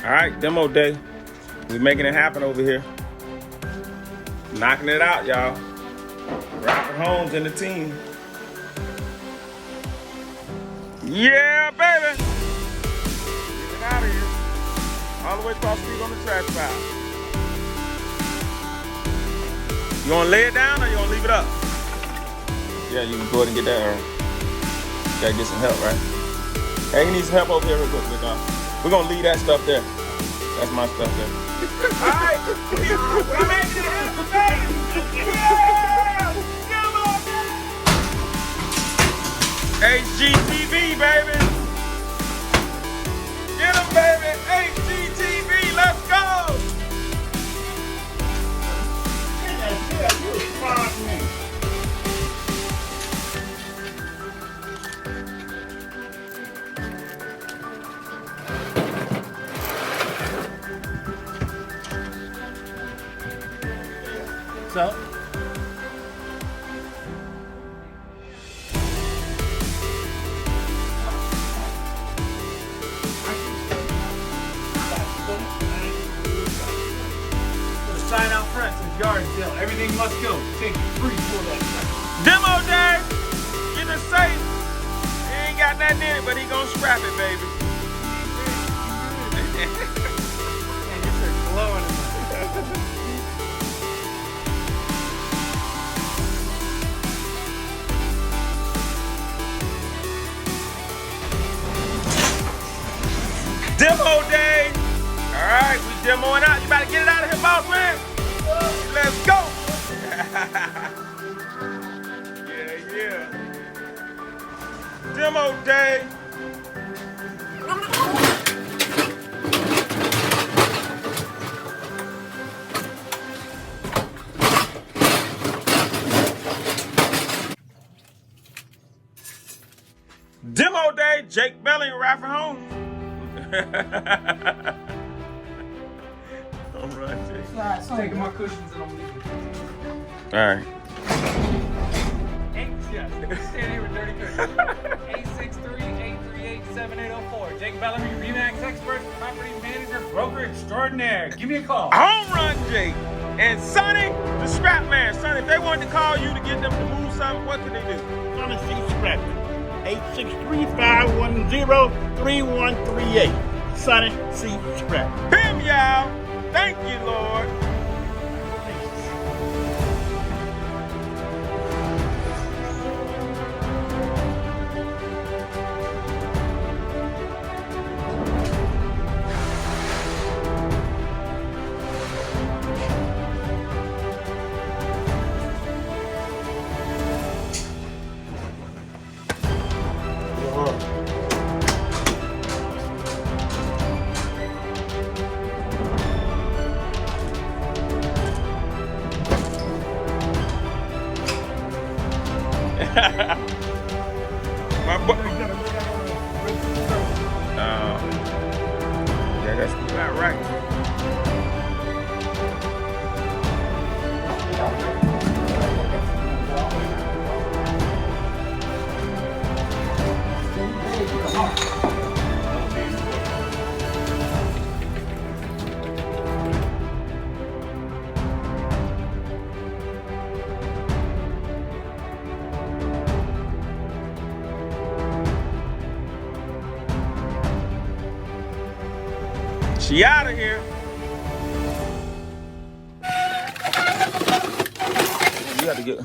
All right, demo day. We making it happen over here. Knocking it out, y'all. Radford Homes and the team. Yeah, baby. Get out of here. All the way across the street on the trash pile. You want to lay it down or you want to leave it up? Yeah, you can go ahead and get that. Gotta get some help, right? Hey, he needs some help over here real quick, big dog. We're gonna leave that stuff there. That's my stuff there. All right, we're making it happen, baby. Yeah, come on, man. HGTV, baby. Get him, baby. HGTV, let's go. Yeah, you respond me. So, sign out front says yard sale. Everything must go. Take free for that. Demo day. Get it safe. He ain't got nothing in it, but he gonna scrap it, baby. And just are glowing in my Demo day. All right, we demoing out. You about to get it out of here, boss man. Let's go. yeah. Demo day. Demo day. Jake Belly and Radford Homes. All right, Jake. taking my cushions and I'm leaving. All right. Stand here with dirty cushions. 863-838-7804. Jake Bellamy, Remax expert, property manager, broker extraordinaire. Give me a call. Home run, Jake. And Sonny, the scrap man. Sonny, if they wanted to call you to get them to move something, what can they do? Sonny C. Scrapping. 863-510-3138. Sonny C. Scrapping. Bim, y'all. Thank you, Lord. My boy. Yeah, that's not right. She out of here. You had to get,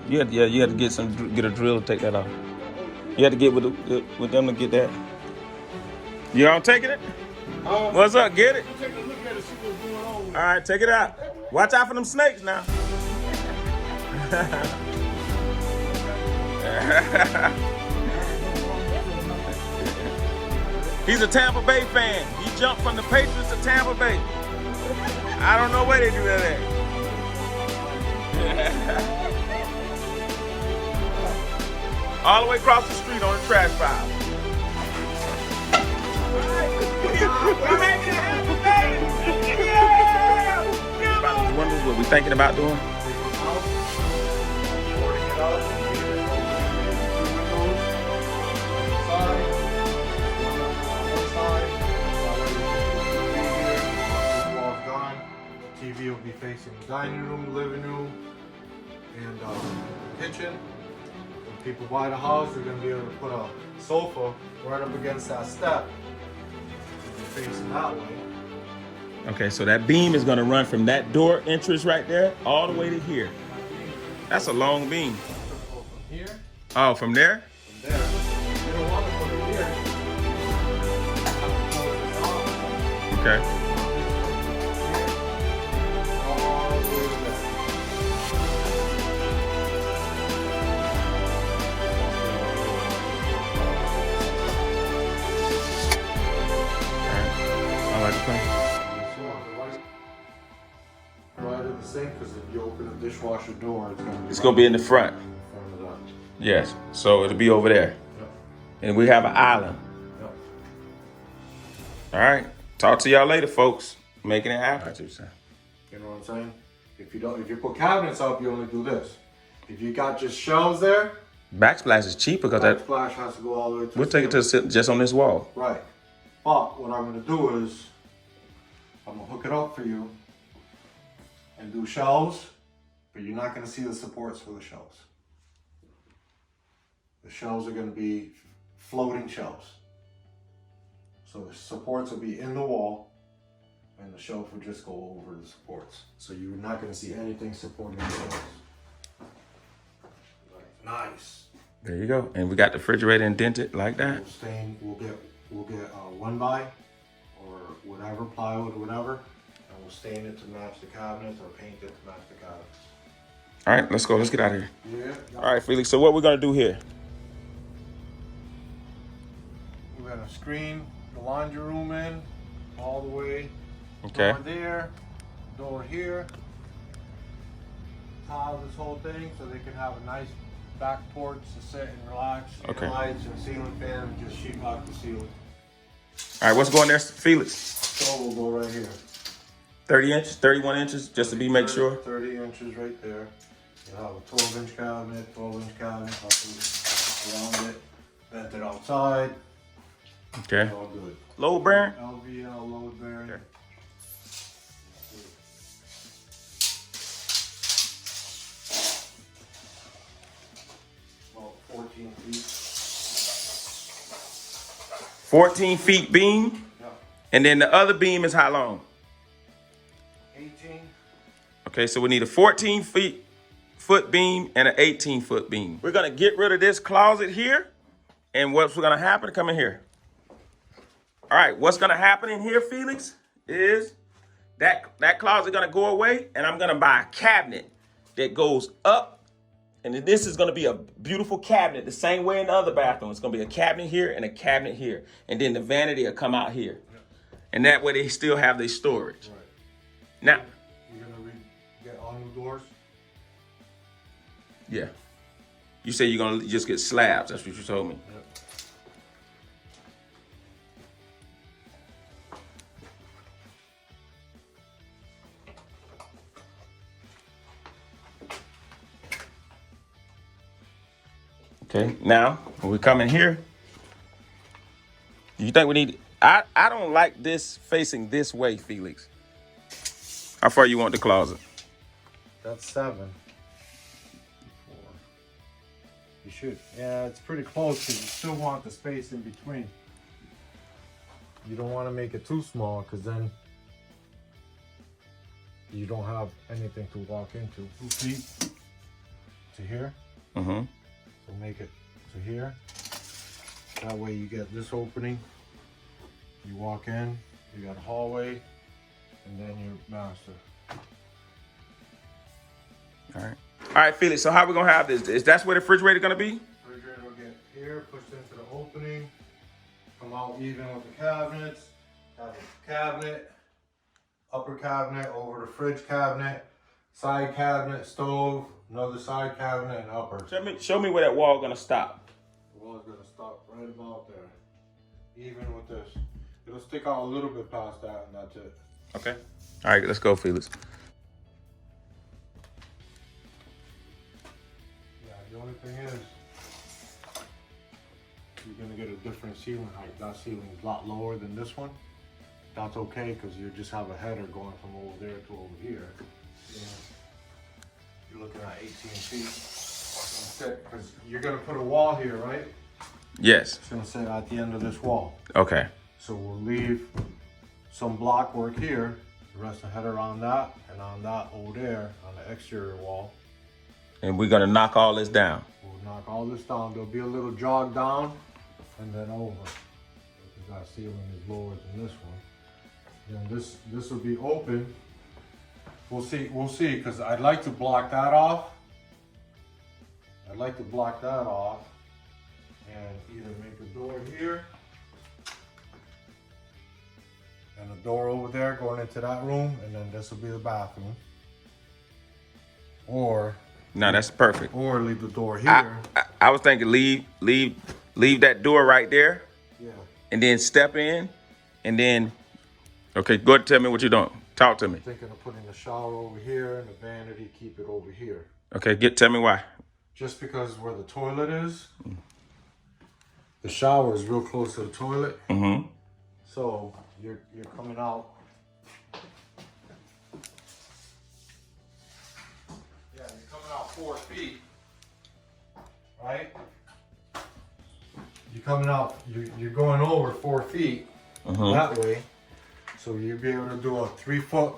you had to get a drill to take that off. You had to get with them to get that. You all taking it? What's up? Get it? Take a look at it, see what's going on. All right, take it out. Watch out for them snakes now. He's a Tampa Bay fan. He jumped from the Patriots to Tampa Bay. I don't know where they do that at. All the way across the street on the trash pile. We're making it happen, baby. Yeah! About these windows, what we thinking about doing? facing the dining room, living room, and kitchen. When people buy the house, they're gonna be able to put a sofa right up against that step, facing that way. Okay, so that beam is gonna run from that door entrance right there all the way to here. That's a long beam. From here, Oh, from there? from there. You don't want to put it here. Okay. All the way to there. I like the plan. Right at the sink, because if you open the dishwasher door, It's gonna be in the front. in front of that. Yes. So it'll be over there. Yep. And we have an island. Yep. All right. Talk to y'all later, folks. Making it happen. You know what I'm saying? If you put cabinets up, you only do this. If you got just shelves there, Backsplash is cheaper because that backsplash has to go all the way to we'll take it to sit just on this wall. right. But what I'm gonna do is I'm gonna hook it up for you and do shelves, but you're not gonna see the supports for the shelves. The shelves are gonna be floating shelves. So the supports will be in the wall and the shelf will just go over the supports. So you're not gonna see anything supporting the shelves. Nice. There you go. And we got the refrigerator indented like that. We'll get 1x or whatever, plywood or whatever, and we'll stain it to match the cabinets or paint it to match the cabinets. All right, let's go. Let's get out of here. Yeah. All right, Felix. So what we're gonna do here? We're gonna screen the laundry room in all the way. Okay. Door there, door here. Tile this whole thing so they can have a nice back porch to sit and relax. Okay. Lights and ceiling fan, just sheetrock the ceiling. All right, what's going there, Felix? So we'll go right here. 30 inches, 31 inches, just to make sure. 30 inches right there. You'll have a 12-inch cabinet, 12-inch cabinet up around it. Vented outside. Okay. All good. Load bearing? LVL load bearing. Okay. About 14 feet. 14 feet beam. Yeah. And then the other beam is how long? 18. Okay, so we need a 14-foot beam and an 18-foot beam. We're gonna get rid of this closet here. And what's gonna happen? Come in here. All right, what's gonna happen in here, Felix, is that closet gonna go away, and I'm gonna buy a cabinet that goes up. And this is gonna be a beautiful cabinet, the same way in the other bathroom. It's gonna be a cabinet here and a cabinet here. And then the vanity will come out here. And that way they still have their storage. Right. Now, You're gonna get all new doors? yeah. You say you're gonna just get slabs, that's what you told me. Yep. Okay, now, when we come in here, you think we need, I don't like this facing this way, Felix. How far you want the closet? That's 7. 4. You should. Yeah, it's pretty close because you still want the space in between. You don't want to make it too small because then you don't have anything to walk into. 2 feet to here. Mm-hmm. So make it to here. That way you get this opening. You walk in, you got a hallway, and then your master. All right. All right, Felix, so how we gonna have this? Is that's where the refrigerator gonna be? Refrigerator will get here, pushed into the opening, come out even with the cabinets, have a cabinet, upper cabinet over the fridge cabinet, side cabinet, stove, another side cabinet, and upper. Show me where that wall gonna stop. The wall's gonna stop right about there. Even with this. It'll stick out a little bit past that and that's it. Okay. All right, let's go, Felix. Yeah, the only thing is, you're gonna get a different ceiling height. That ceiling is a lot lower than this one. That's okay, because you just have a header going from over there to over here. Yeah. You're looking at 18 feet. Because you're gonna put a wall here, right? Yes. It's gonna sit at the end of this wall. Okay. So we'll leave some block work here, the rest of the header on that, and on that over there, on the exterior wall. And we're gonna knock all this down. We'll knock all this down. There'll be a little jog down, and then over. Because that ceiling is lower than this one. Then this will be open. We'll see, because I'd like to block that off. And either make a door here and a door over there going into that room, and then this will be the bathroom. Or No, that's perfect. Or leave the door here. I was thinking leave that door right there. Yeah. And then step in, and then, okay, go ahead and tell me what you're doing. Talk to me. I'm thinking of putting the shower over here and the vanity, keep it over here. Okay, tell me why. Just because where the toilet is, the shower is real close to the toilet. Mm-hmm. So you're coming out. Yeah, you're coming out 4 feet, right? You're coming out. You're going over 4 feet that way. So you'll be able to do a 3 foot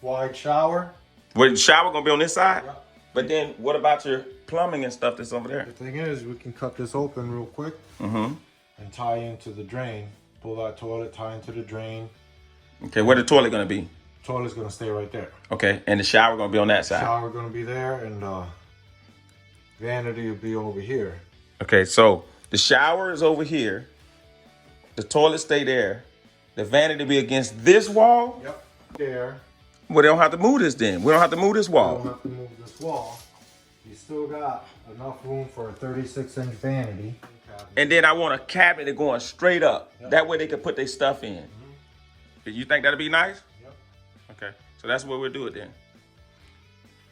wide shower. Well, the shower gonna be on this side? Yep. But then what about your plumbing and stuff that's over there? The thing is, we can cut this open real quick and tie into the drain. Pull that toilet, tie into the drain. Okay, where the toilet gonna be? Toilet's gonna stay right there. Okay, and the shower gonna be on that side. Shower gonna be there, and vanity will be over here. Okay, so the shower is over here. The toilet stay there. The vanity be against this wall. Yep, there. Well, they don't have to move this then. We don't have to move this You wall. don't have to move this wall. You still got enough room for a 36-inch vanity. And then I want a cabinet going straight up. That way they can put their stuff in. You think that'd be nice? Yep. Okay, so that's what we'll do it then.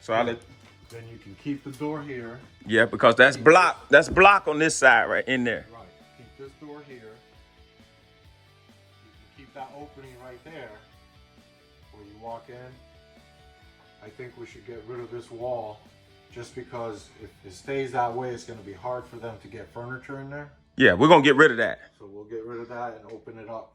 So I'll let. Then you can keep the door here. Yeah, because that's block. That's block on this side right in there. Right. Keep this door here. You can keep that opening right there where you walk in. I think we should get rid of this wall just because if it stays that way, it's going to be hard for them to get furniture in there. Yeah, we're gonna get rid of that. So we'll get rid of that and open it up.